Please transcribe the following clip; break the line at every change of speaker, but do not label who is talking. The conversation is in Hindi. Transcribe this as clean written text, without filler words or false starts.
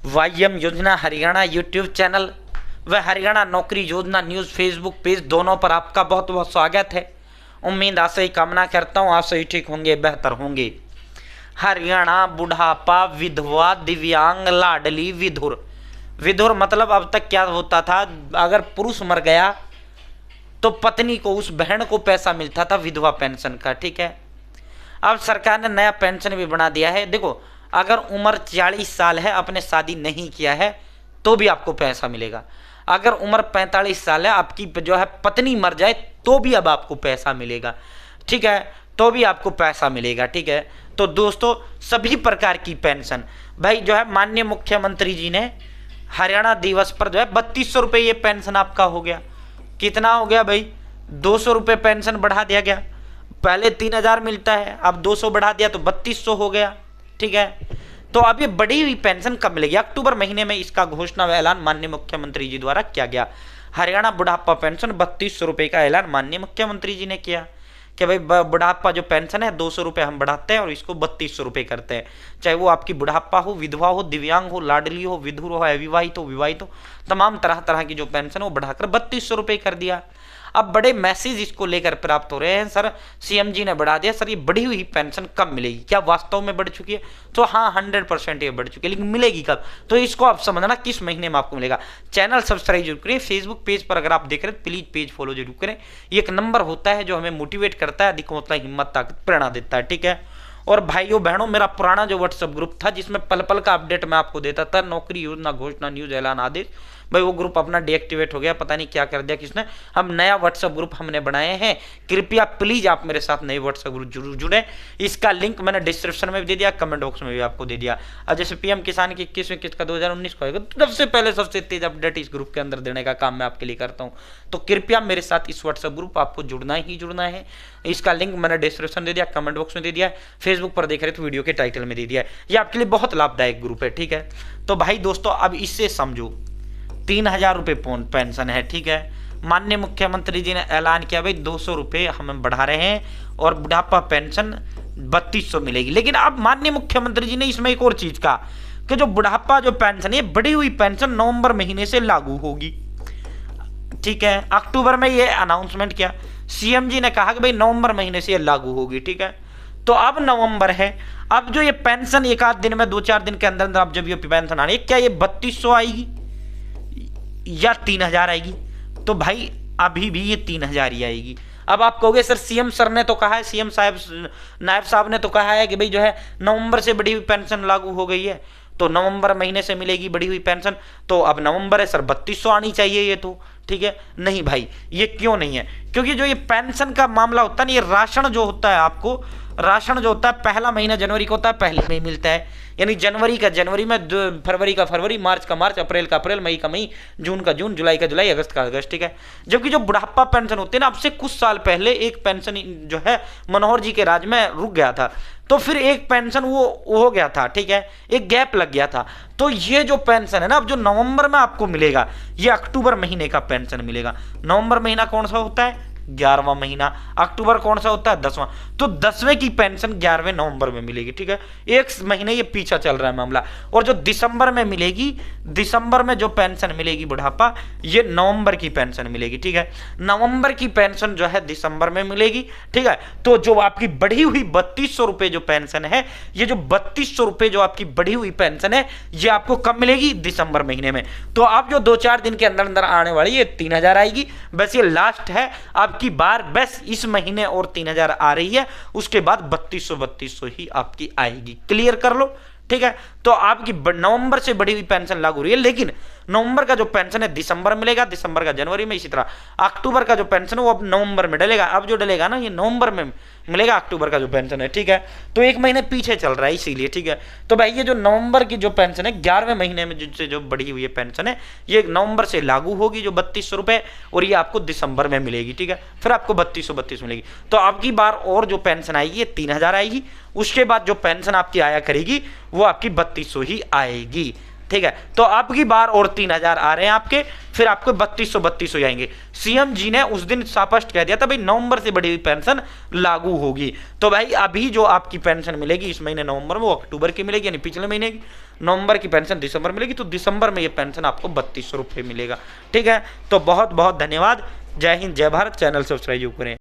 वाईएम योजना हरियाणा यूट्यूब चैनल व हरियाणा नौकरी योजना न्यूज़ फेसबुक पेज दोनों पर आपका बहुत बहुत स्वागत है। उम्मीद आशा ही कामना करता हूँ आप सही ठीक होंगे, बेहतर होंगे। हरियाणा बुढ़ापा विधवा दिव्यांग लाडली विधुर। विधुर मतलब अब तक क्या होता था, अगर पुरुष मर गया तो पत्नी को, उस बहन को पैसा मिलता था विधवा पेंशन का। ठीक है, अब सरकार ने नया पेंशन भी बना दिया है। देखो, अगर उम्र 40 साल है, आपने शादी नहीं किया है तो भी आपको पैसा मिलेगा। अगर उम्र 45 साल है, आपकी जो है पत्नी मर जाए तो भी अब आपको पैसा मिलेगा। ठीक है, तो भी आपको पैसा मिलेगा। ठीक है, तो दोस्तों सभी प्रकार की पेंशन भाई जो है माननीय मुख्यमंत्री जी ने हरियाणा दिवस पर जो है 3200 रुपये ये पेंशन आपका हो गया। कितना हो गया भाई? 200 रुपये पेंशन बढ़ा दिया गया। पहले 3000 मिलता है, अब 200 बढ़ा दिया तो 3200 हो गया। ठीक है, तो अब ये बढ़ी हुई पेंशन कब मिलेगी? अक्टूबर महीने में इसका घोषणा व ऐलान माननीय मुख्यमंत्री जी द्वारा किया गया। हरियाणा बुढ़ापा पेंशन 3200 रुपये का ऐलान माननीय मुख्यमंत्री जी ने किया कि भाई बुढ़ापा जो पेंशन है 200 रुपये हम बढ़ाते हैं और इसको 3200 रुपये करते हैं। चाहे वो आपकी बुढ़ापा हो, विधवा हो, दिव्यांग हो, लाडली हो, विधुर हो, अविवाहित हो, विवाहित हो, तमाम तरह तरह की जो पेंशन है वो बढ़ाकर 3200 रुपये कर दिया। अब बड़े मैसेज इसको लेकर प्राप्त हो रहे हैं, सर सीएम जी ने बढ़ा दिया, सर ये बढ़ी हुई पेंशन कब मिलेगी? क्या वास्तव में बढ़ चुकी है? तो हाँ 100% ये बढ़ चुकी है, लेकिन मिलेगी कब? तो इसको आप समझना किस महीने में आपको मिलेगा। चैनल सब्सक्राइब जरूर करें। फेसबुक पेज पर अगर आप देख रहे हैं प्लीज पेज फॉलो जरूर करें। ये एक नंबर होता है जो हमें मोटिवेट करता है, अधिक हौसला, हिम्मत, ताकत, प्रेरणा देता है। ठीक है, और भाइयों बहनों, मेरा पुराना जो व्हाट्सएप ग्रुप था जिसमें पल पल का अपडेट मैं आपको देता था, नौकरी योजना घोषणा न्यूज ऐलान आदेश, भाई वो ग्रुप अपना डीएक्टिवेट हो गया, पता नहीं क्या कर दिया किसने। हम नया व्हाट्सएप ग्रुप हमने बनाए हैं, कृपया प्लीज आप मेरे साथ नए व्हाट्सएप ग्रुप जरूर जुड़े। इसका लिंक मैंने डिस्क्रिप्शन में भी दे दिया, कमेंट बॉक्स में भी आपको दे दिया। और जैसे पीएम किसान की 21वीं किस्त का 2019 को आएगा तो सबसे पहले सबसे तेज अपडेट इस ग्रुप के अंदर देने का काम मैं आपके लिए करता हूँ। तो कृपया मेरे साथ इस व्हाट्सएप ग्रुप आपको जुड़ना ही जुड़ना है। इसका लिंक मैंने डिस्क्रिप्शन दे दिया, कमेंट बॉक्स में दे दिया, फेसबुक पर देख रहे तो वीडियो के टाइटल में दे दिया है। ये आपके लिए बहुत लाभदायक ग्रुप है। ठीक है, तो भाई दोस्तों अब इससे समझो 3000 रुपये पेंशन है। ठीक है, माननीय मुख्यमंत्री जी ने ऐलान किया भाई 200 रुपये हम बढ़ा रहे हैं और बुढ़ापा पेंशन 3200 मिलेगी। लेकिन अब माननीय मुख्यमंत्री जी ने इसमें एक और चीज कहा कि जो बुढ़ापा जो पेंशन है, बढ़ी हुई पेंशन नवंबर महीने से लागू होगी। ठीक है, अक्टूबर में ये अनाउंसमेंट किया, सीएम जी ने कहा कि भाई नवंबर महीने से ये लागू होगी। ठीक है, तो अब नवंबर है, अब जो ये पेंशन एक आध दिन में 2-4 दिन के अंदर अंदर अब जब ये पेंशन आनी है, क्या ये 3200 आएगी या 3000 आएगी? तो भाई अभी भी ये 3000 ही आएगी। अब आप कहोगे सर सीएम सर ने तो कहा है, सीएम साहब नायब साहब ने तो कहा है कि भाई जो है नवंबर से बढ़ी हुई पेंशन लागू हो गई है, तो नवंबर महीने से मिलेगी बढ़ी हुई पेंशन, तो अब नवंबर है सर 3200 आनी चाहिए ये तो। ठीक है, नहीं भाई, ये क्यों नहीं है? क्योंकि जो ये पेंशन का मामला होता है ना, ये राशन जो होता है, आपको राशन जो होता है पहला महीना जनवरी को होता है, पहले में ही मिलता है। यानी जनवरी का जनवरी में, फरवरी का फरवरी, मार्च का मार्च, अप्रैल का अप्रैल, मई का मई, जून का जून, जुलाई का जुलाई, अगस्त का अगस्त। ठीक है, जबकि जो बुढ़ापा पेंशन होती है ना, अब से कुछ साल पहले एक पेंशन जो है मनोहर जी के राज में रुक गया था, तो फिर एक पेंशन वो हो गया था। ठीक है, एक गैप लग गया था। तो ये जो पेंशन है ना, अब जो नवंबर में आपको मिलेगा, ये अक्टूबर महीने का पेंशन मिलेगा। नवंबर महीना कौन सा होता है? 11वां महीना। अक्टूबर कौन सा होता है? 10वां। तो 10वें की पेंशन 11वें नवंबर में मिलेगी। ठीक है, एक महीने ये पीछा चल रहा है मामला। और जो दिसंबर में मिलेगी, दिसंबर में जो पेंशन मिलेगी बुढ़ापा, ये नवंबर की पेंशन मिलेगी। ठीक है, नवंबर की पेंशन जो है दिसंबर में मिलेगी। ठीक है, तो जो आपकी बढ़ी हुई 3200 रुपये जो पेंशन है, ये जो 3200 रुपये जो आपकी बढ़ी हुई पेंशन है, ये आपको कब मिलेगी? दिसंबर महीने में। तो आप जो 2-4 दिन के अंदर अंदर आने वाली ये 3000 आएगी। बस ये लास्ट है आपकी बार, बस इस महीने और 3000 आ रही है, उसके बाद 3200 ही आपकी आएगी। क्लियर कर लो। ठीक है, तो आपकी नवंबर से बढ़ी हुई पेंशन लागू हो रही है, लेकिन नवंबर का जो पेंशन है दिसंबर मिलेगा, दिसंबर का जनवरी में, इसी तरह अक्टूबर का जो पेंशन है वो अब नवंबर में डलेगा। अब जो डलेगा ना, ये नवंबर में मिलेगा अक्टूबर का जो पेंशन है। ठीक है, तो एक महीने पीछे चल रहा है इसीलिए। ठीक है, तो भाई ये जो नवंबर की जो पेंशन है 11वें महीने में जिससे जो बढ़ी हुई पेंशन है, ये नवंबर से लागू होगी जो 3200 रुपये, और ये आपको दिसंबर में मिलेगी। ठीक है, फिर आपको 3232 मिलेगी। तो आपकी बार और जो पेंशन आएगी ये 3000 आएगी। उसके बाद जो पेंशन आपकी आया करेगी वो आपकी 3200 ही आएगी। ठीक है, तो अब की बार और 3,000 आ रहे हैं आपके, फिर आपको 3200 जाएंगे। सीएम जी ने उस दिन स्पष्ट कह दिया था भाई नवंबर से बड़ी पेंशन लागू होगी। तो भाई अभी जो आपकी पेंशन मिलेगी इस महीने नवंबर में, वो अक्टूबर की मिलेगी, यानी पिछले महीने की। नवंबर की पेंशन दिसंबर मिलेगी, तो दिसंबर में ये पेंशन आपको 3200 रुपये मिलेगा। ठीक है, तो बहुत बहुत धन्यवाद। जय हिंद, जय भारत। चैनल सब्सक्राइब करें।